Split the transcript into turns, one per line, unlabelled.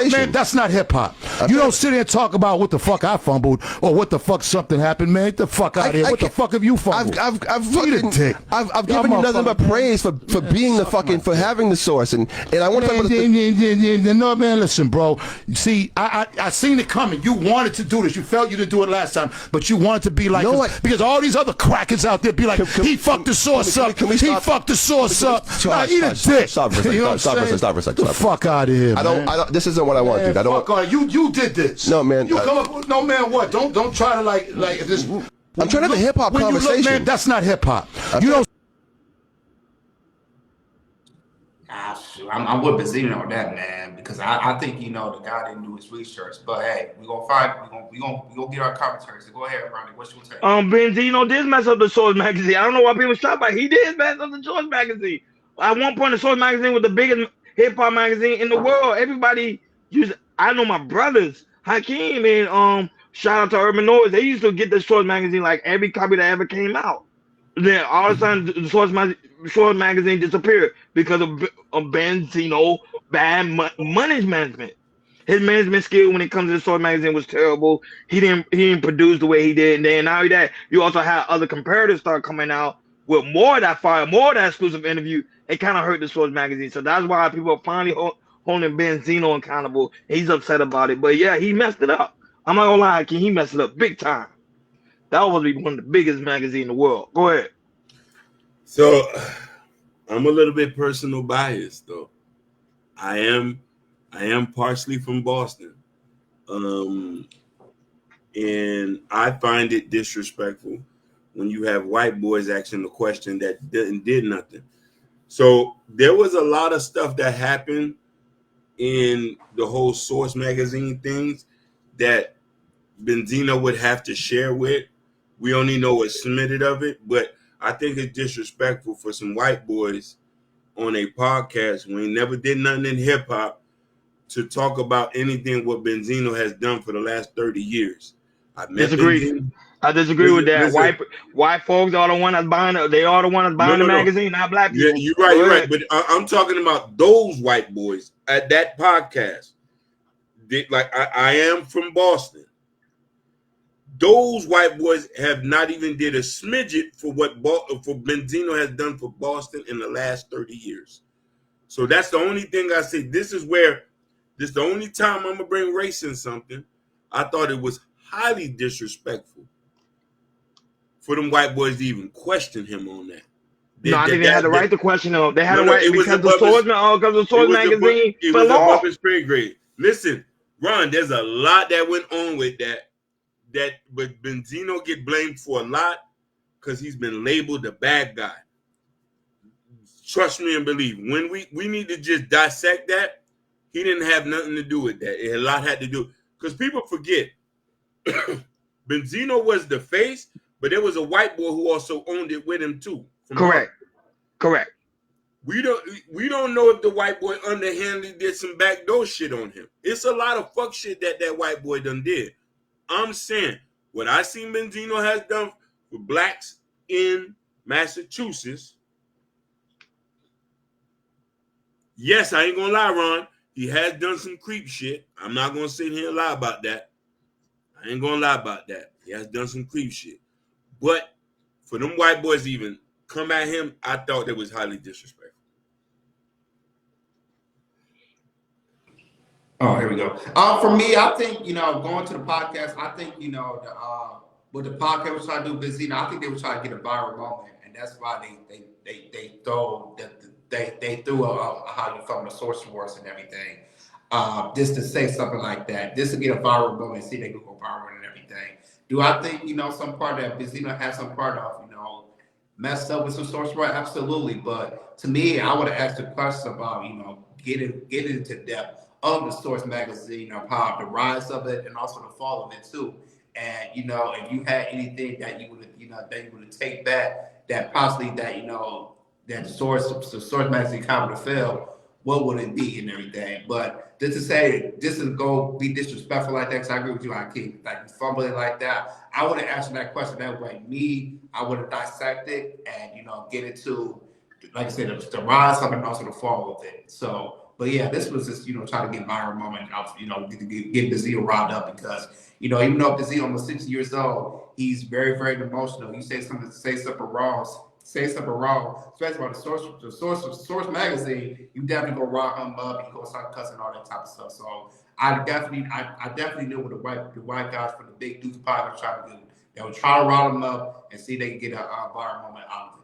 conversation.
Man, that's not hip hop. You don't sit here and talk about what the fuck I fumbled or what the fuck something happened, man. Get the fuck out of here. What the fuck have you fumbled?
I've given you nothing but praise for being the fucking, for having the source, and I want to talk about
no, man, listen, bro. You see, I seen it coming. You wanted to do this. You felt you didn't do it last time, but you wanted to be like this, because all these other crackers out there be like, he fucked the source up. He fucked the source up. Eat a dick.
Stop for a second.
The fuck out of here, man.
I don't. This isn't what I want, dude. I don't.
You did this.
No, man.
You come up with no, man. What? Don't try to like this.
I'm trying to have a hip hop conversation.
Look, man, that's not hip hop. You don't.
I'm with Benzino on that, man, because I think the guy didn't do his research. But hey, we gonna get our commentaries. So go ahead, Ronnie. What's your take?
Benzino did mess up the Source magazine. I don't know why people shout about it. He did mess up the Source magazine. At one point, the Source magazine was the biggest hip hop magazine in the world. Everybody used. I know my brothers, Hakeem and shout out to Urban Noise. They used to get the Source magazine like every copy that ever came out. Then all of a sudden, the Source magazine disappeared because of Benzino bad money management. His management skill when it comes to the Source magazine was terrible. He didn't produce the way he did. And then not only that, you also had other competitors start coming out with more of that fire, more of that exclusive interview. It kind of hurt the Source magazine. So that's why people are finally holding Benzino accountable. He's upset about it. But yeah, he messed it up. I'm not gonna lie, he messed it up big time. That was one of the biggest magazines in the world. Go ahead.
So I'm a little bit personal biased though. I am partially from Boston. And I find it disrespectful when you have white boys asking the question that did nothing. So there was a lot of stuff that happened in the whole Source magazine things that Benzino would have to share with. We only know what's submitted of it, but I think it's disrespectful for some white boys on a podcast when he never did nothing in hip hop to talk about anything what Benzino has done for the last 30 years. I disagree
with that. Listen, white folks are the one that's buying it. They are the one that's buying the magazine, not black people.
Yeah, you're right. But I'm talking about those white boys at that podcast. I am from Boston. Those white boys have not even did a smidget for what for Benzino has done for Boston in the last 30 years. So that's the only thing I say. This is the only time I'm gonna bring race in something. I thought it was highly disrespectful for them white boys to even question him on that.
I think they had the right to question him. They had a right because the Source magazine fell off.
His pay grade. Listen, Ron, there's a lot that went on with that but Benzino get blamed for a lot because he's been labeled the bad guy. Trust me and believe. When we need to just dissect that, he didn't have nothing to do with that. A lot had to do because people forget Benzino was the face, but there was a white boy who also owned it with him too.
Correct.
We don't know if the white boy underhandedly did some backdoor shit on him. It's a lot of fuck shit that white boy done did. I'm saying what I seen Benzino has done for blacks in Massachusetts. Yes, I ain't gonna lie, Ron. He has done some creep shit. I'm not gonna sit here and lie about that. I ain't gonna lie about that. He has done some creep shit. But for them white boys to even come at him, I thought that was highly disrespectful.
Oh, here we go. For me, I think, going to the podcast, I think, with the podcast was trying to do Benzino, I think they were trying to get a viral moment, and that's why they threw how you from the Source Wars and everything, just to say something like that, just to get a viral moment, see they could go viral and everything. Do I think, some part that Benzino has some part of, messed up with some Source Wars? Absolutely. But to me, I would have asked a question about, getting into depth of the Source magazine, how the rise of it and also the fall of it too. And if you had anything that you would take back that possibly that that the Source magazine kind of failed, what would it be and everything? But just to say this is go be disrespectful like that, because I agree with you, like you fumbling like that, I would have answered that question that way. I would have dissected and get into, like I said, the rise of it and also the fall of it. So. But yeah, this was just, trying to get viral moment out, get Benzino riled up because, even though Benzino was 60 years old, he's very, very emotional. You say something wrong, especially on the source magazine, you definitely go rile him up and you go start cussing all that type of stuff. So I definitely knew what the white guys from the big Deuce Pod were trying to do. They were trying to rile him up and see if they can get a viral moment out of it.